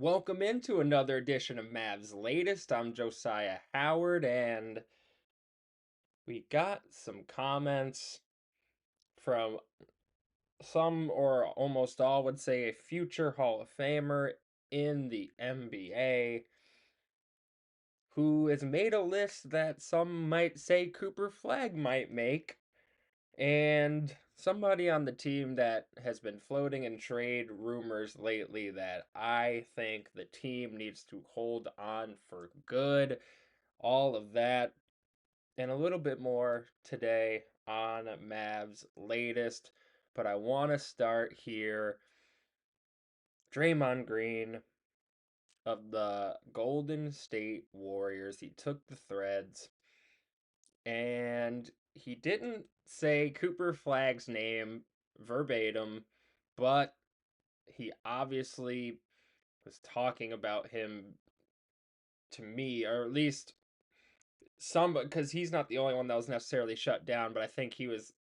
Welcome into another edition of Mavs Latest. I'm Josyah Howard, and we got some comments from some or almost all would say a future Hall of Famer in the NBA who has made a list that some might say Cooper Flagg might make, and somebody on the team that has been floating in trade rumors lately that I think the team needs to hold on for good. All of that and a little bit more today on Mavs latest. But I want to start here. Draymond Green of the Golden State Warriors. He took the threads and he didn't say Cooper Flagg's name verbatim, but he obviously was talking about him to me, or at least some, because he's not the only one that was necessarily shut down, but I think he was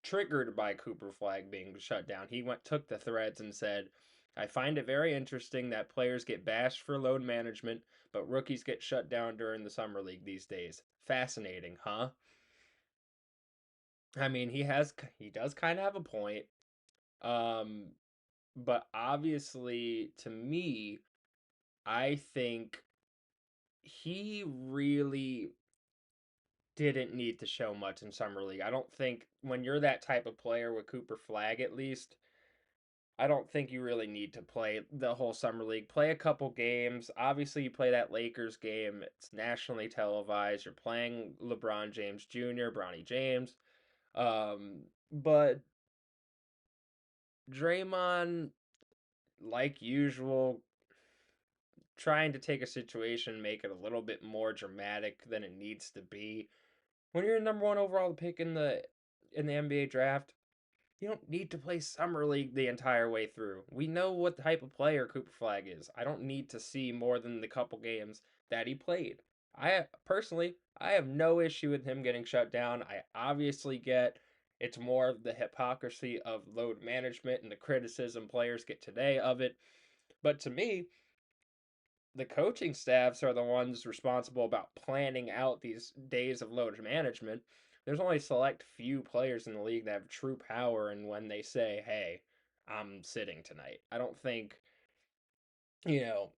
triggered by Cooper Flag being shut down. He took the threads and said, I find it very interesting that players get bashed for load management, but rookies get shut down during the summer league these days. Fascinating, huh? I mean, he does kind of have a point. Um, but obviously to me, I think he really didn't need to show much in summer league. I don't think when you're that type of player with Cooper Flag at least, I don't think you really need to play the whole summer league. Play a couple games. Obviously, you play that Lakers game. It's nationally televised. You're playing LeBron James Jr., Bronny James. But Draymond, like usual, trying to take a situation, make it a little bit more dramatic than it needs to be. When you're number one overall pick in the NBA draft, you don't need to play summer league the entire way through. We know what type of player Cooper Flag is. I don't need to see more than the couple games that he played. I have no issue with him getting shut down. I obviously get it's more of the hypocrisy of load management and the criticism players get today of it. But to me, the coaching staffs are the ones responsible about planning out these days of load management. There's only select few players in the league that have true power and when they say, "Hey, I'm sitting tonight." I don't think, you know,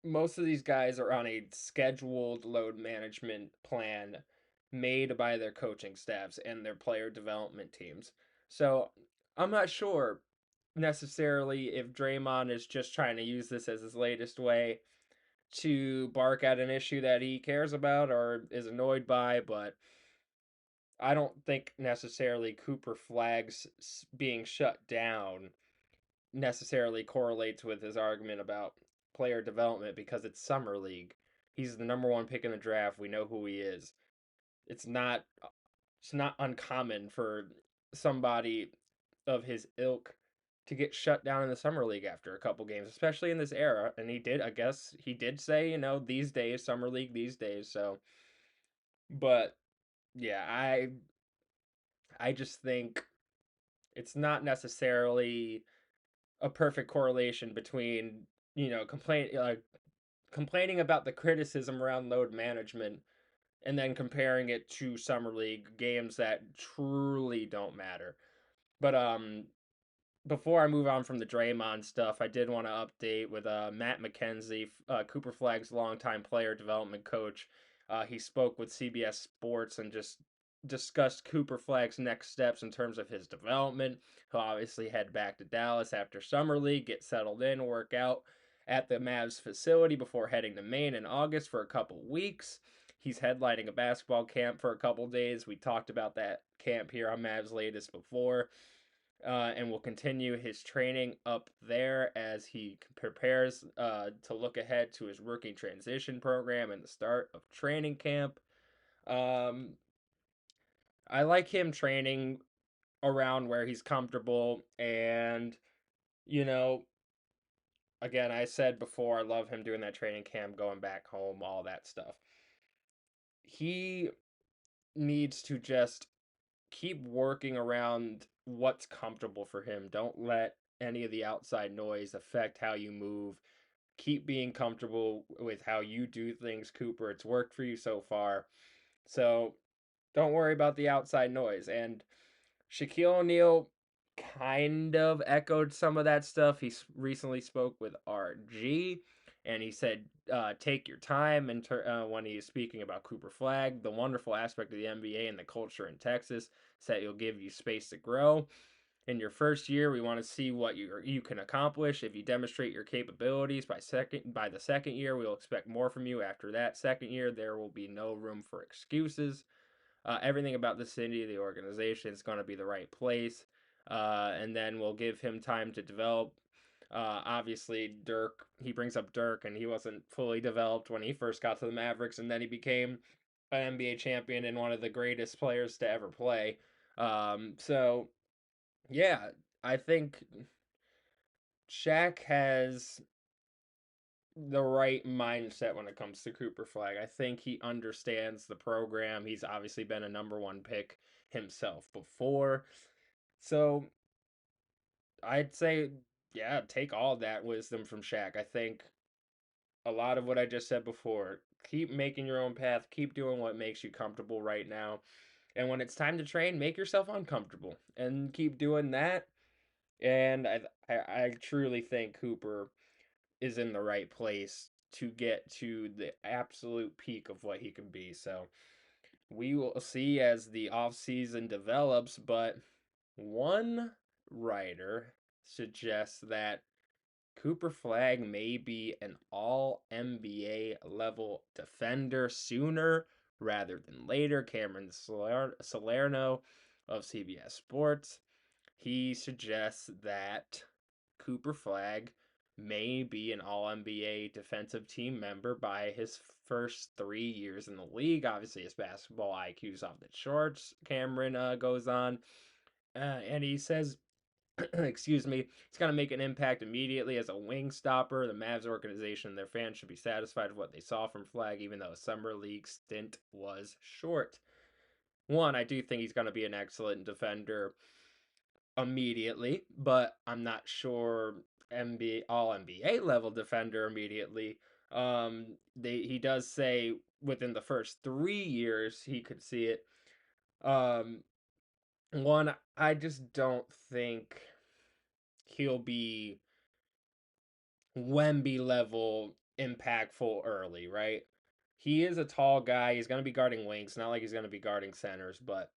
most of these guys are on a scheduled load management plan made by their coaching staffs and their player development teams. So, I'm not sure necessarily if Draymond is just trying to use this as his latest way to bark at an issue that he cares about or is annoyed by, but I don't think necessarily Cooper Flagg's being shut down necessarily correlates with his argument about player development because it's summer league. He's the number one pick in the draft. We know who he is. It's not it's not uncommon for somebody of his ilk to get shut down in the summer league after a couple games, especially in this era. And he did, I guess, he did say, these days, summer league these days. So, but yeah, I just think it's not necessarily a perfect correlation between complaining about the criticism around load management and then comparing it to summer league games that truly don't matter. But before I move on from the Draymond stuff, I did want to update with Matt McKenzie, Cooper Flagg's longtime player development coach. He spoke with CBS Sports and just discussed Cooper Flagg's next steps in terms of his development. He'll obviously head back to Dallas after Summer League, get settled in, work out at the Mavs facility before heading to Maine in August for a couple weeks. He's headlining a basketball camp for a couple days. We talked about that camp here on Mavs Latest before, and will continue his training up there as he prepares to look ahead to his rookie transition program and the start of training camp. Um, I like him training around where he's comfortable, and you know, again, I said before, I love him doing that training camp, going back home, all that stuff. He needs to just keep working around what's comfortable for him. Don't let any of the outside noise affect how you move. keep being comfortable with how you do things, Cooper. It's worked for you so far. So don't worry about the outside noise. And Shaquille O'Neal kind of echoed some of that stuff. He recently spoke with RG, and he said, "Take your time." And when he's speaking about Cooper Flag, the wonderful aspect of the NBA and the culture in Texas, is that you'll give you space to grow. In your first year, we want to see what you can accomplish. If you demonstrate your capabilities by the second year, we'll expect more from you. After that second year, there will be no room for excuses. Everything about the city, the organization is going to be the right place. And then we'll give him time to develop. Obviously, Dirk, he brings up Dirk, and he wasn't fully developed when he first got to the Mavericks, and then he became an NBA champion and one of the greatest players to ever play. So, yeah, I think Shaq has the right mindset when it comes to Cooper Flag. I think he understands the program. He's obviously been a number one pick himself before. So I'd say, yeah, take all that wisdom from Shaq. I think a lot of what I just said before, keep making your own path, keep doing what makes you comfortable right now. And when it's time to train, make yourself uncomfortable and keep doing that. And I truly think Cooper is in the right place to get to the absolute peak of what he can be. So we will see as the offseason develops, but one writer suggests that Cooper Flag may be an all NBA level defender sooner rather than later. Cameron Solerno of CBS Sports, he suggests that Cooper Flag may be an all NBA defensive team member by his first 3 years in the league. Obviously, his basketball IQ is off the charts. Cameron goes on, and he says, excuse me, he's going to make an impact immediately as a wing stopper. The Mavs organization and their fans should be satisfied with what they saw from Flag, even though his summer league stint was short. One, I do think he's going to be an excellent defender immediately, but I'm not sure NBA all NBA level defender immediately. He does say within the first 3 years he could see it. Um, one, I just don't think he'll be Wemby level impactful early, right? He is a tall guy. He's going to be guarding wings. Not like he's going to be guarding centers, but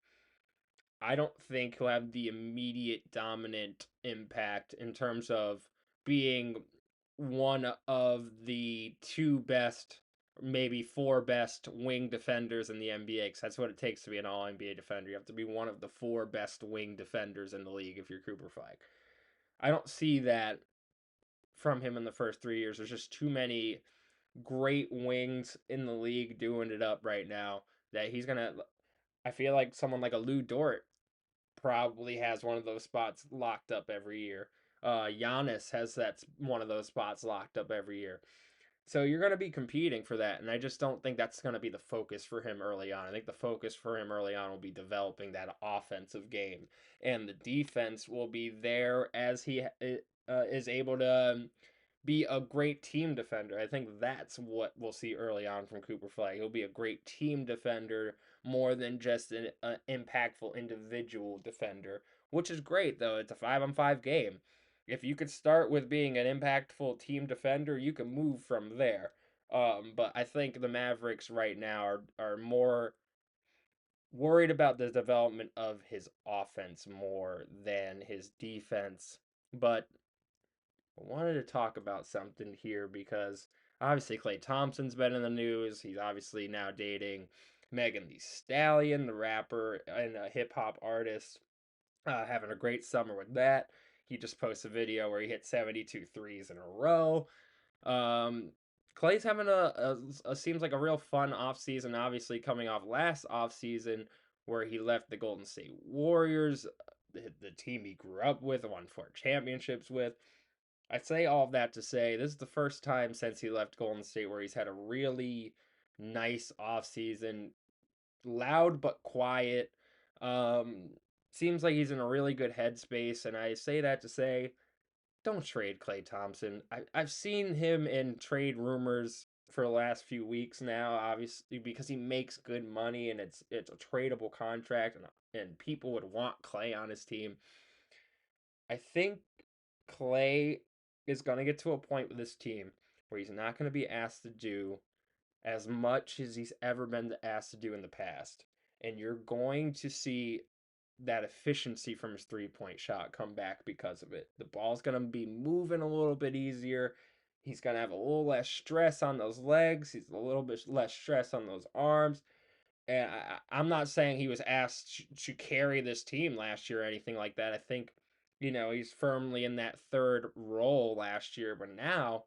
I don't think he'll have the immediate dominant impact in terms of being one of the two best, maybe four best wing defenders in the NBA. Because that's what it takes to be an all NBA defender. You have to be one of the four best wing defenders in the league if you're Cooper Flag. I don't see that from him in the first 3 years. There's just too many great wings in the league doing it up right now that he's gonna. I feel like someone like a Lou Dort probably has one of those spots locked up every year. Giannis has that one of those spots locked up every year. So you're going to be competing for that, and I just don't think that's going to be the focus for him early on. I think the focus for him early on will be developing that offensive game, and the defense will be there as he is able to be a great team defender. I think that's what we'll see early on from Cooper Flag. He'll be a great team defender more than just an impactful individual defender, which is great though. It's a 5-on-5 game. If you could start with being an impactful team defender, you can move from there. But I think the Mavericks right now are more worried about the development of his offense more than his defense. But I wanted to talk about something here because obviously Klay Thompson's been in the news. He's obviously now dating Megan Thee Stallion, the rapper and a hip hop artist, having a great summer with that. He just posted a video where he hit 72 threes in a row. Um, Clay's having a seems like a real fun offseason, obviously coming off last offseason where he left the Golden State Warriors, the team he grew up with, won 4 championships with. I say all of that to say this is the first time since he left Golden State where he's had a really nice offseason, loud but quiet. Um, Seems like he's in a really good headspace, and I say that to say don't trade Klay Thompson. I've seen him in trade rumors for the last few weeks now, obviously because he makes good money and it's a tradable contract and people would want Klay on his team. I think Klay is going to get to a point with this team where he's not going to be asked to do as much as he's ever been asked to do in the past. And you're going to see that efficiency from his 3-point shot come back because of it. The ball's going to be moving a little bit easier. He's going to have a little less stress on those legs. He's a little bit less stress on those arms. And I'm not saying he was asked to carry this team last year or anything like that. I think, he's firmly in that third role last year, but now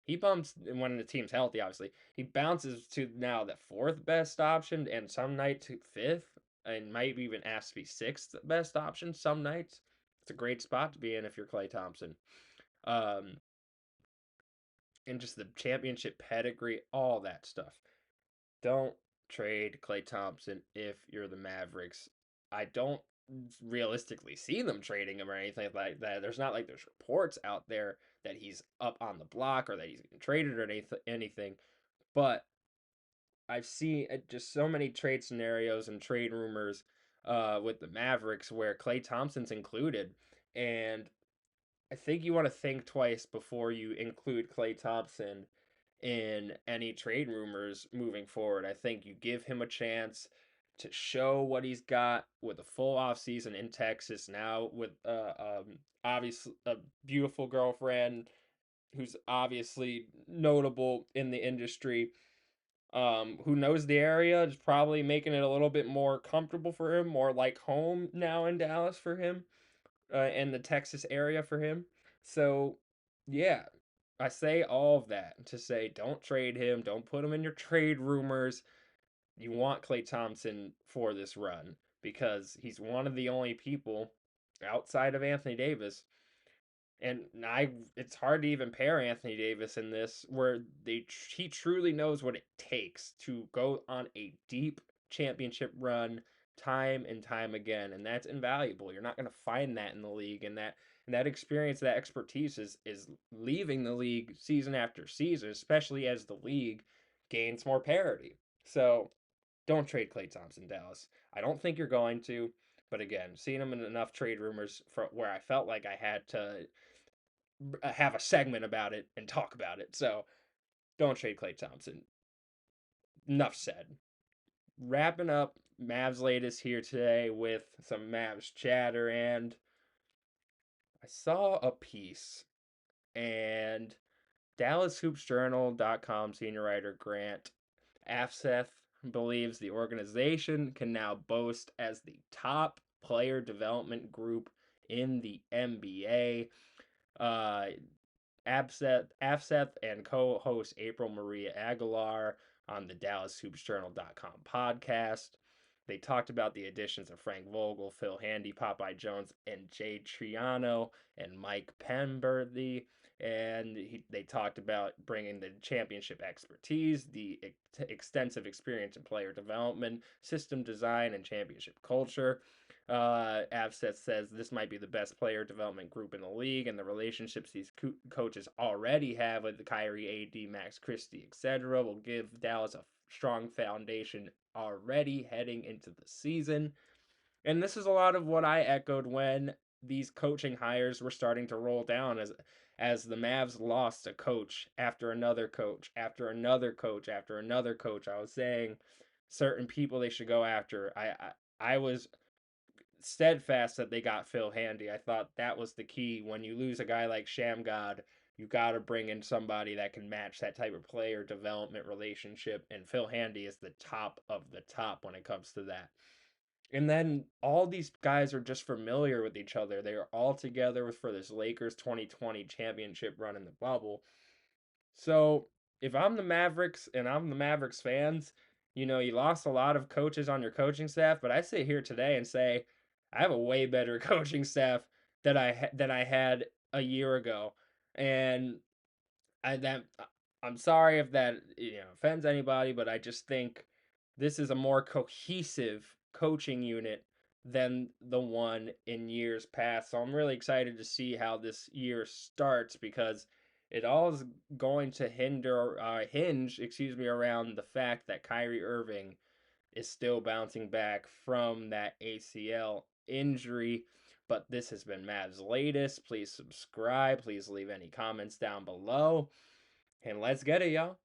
he bumps when the team's healthy, obviously. He bounces to now the fourth best option and some nights to fifth and might even asked to be sixth best option some nights. It's a great spot to be in if you're Klay Thompson. Um, and just the championship pedigree, all that stuff. Don't trade Klay Thompson if you're the Mavericks. I don't realistically see them trading him or anything like that. There's reports out there that he's up on the block or that he's getting traded or anything. But I've seen just so many trade scenarios and trade rumors with the Mavericks where Klay Thompson's included. And I think you want to think twice before you include Klay Thompson in any trade rumors moving forward. I think you give him a chance to show what he's got with a full offseason in Texas now with obviously a beautiful girlfriend who's obviously notable in the industry. Who knows the area is probably making it a little bit more comfortable for him, more like home now in Dallas for him, in the Texas area for him. So, yeah, I say all of that to say don't trade him, don't put him in your trade rumors. You want Klay Thompson for this run because he's one of the only people outside of Anthony Davis. And it's hard to even pair Anthony Davis in this, where he truly knows what it takes to go on a deep championship run time and time again, and that's invaluable. You're not going to find that in the league, and that experience, that expertise is leaving the league season after season, especially as the league gains more parity. So don't trade Klay Thompson, Dallas. I don't think you're going to, but again, seeing him in enough trade rumors for where I felt like I had to have a segment about it and talk about it. So don't trade Klay Thompson. Enough said. Wrapping up Mavs latest here today with some Mavs chatter, and I saw a piece, and DallasHoopsJournal.com senior writer Grant Afseth believes the organization can now boast as the top player development group in the NBA. Afseth and co-host April Maria Aguilar on the DallasHoopsJournal.com podcast. They talked about the additions of Frank Vogel, Phil Handy, Popeye Jones, and Jay Triano and Mike Penberthy. And they talked about bringing the championship expertise, the extensive experience in player development, system design, and championship culture. Avset says this might be the best player development group in the league, and the relationships these coaches already have with the Kyrie, AD, Max Christie, etc., will give Dallas a strong foundation already heading into the season. And this is a lot of what I echoed when these coaching hires were starting to roll down as the Mavs lost a coach after another coach after another coach after another coach. I was saying certain people they should go after. I was steadfast that they got Phil Handy. I thought that was the key. When you lose a guy like Shamgod, you got to bring in somebody that can match that type of player development relationship. And Phil Handy is the top of the top when it comes to that. And then all these guys are just familiar with each other. They are all together for this Lakers 2020 championship run in the bubble. So if I'm the Mavericks and I'm the Mavericks fans, you lost a lot of coaches on your coaching staff, but I sit here today and say I have a way better coaching staff than I had a year ago, and I'm sorry if that offends anybody, but I just think this is a more cohesive coaching unit than the one in years past. So I'm really excited to see how this year starts because it all is going to hinge, excuse me, around the fact that Kyrie Irving is still bouncing back from that ACL injury. But this has been Mavs Latest. Please subscribe. Please leave any comments down below. And let's get it, y'all.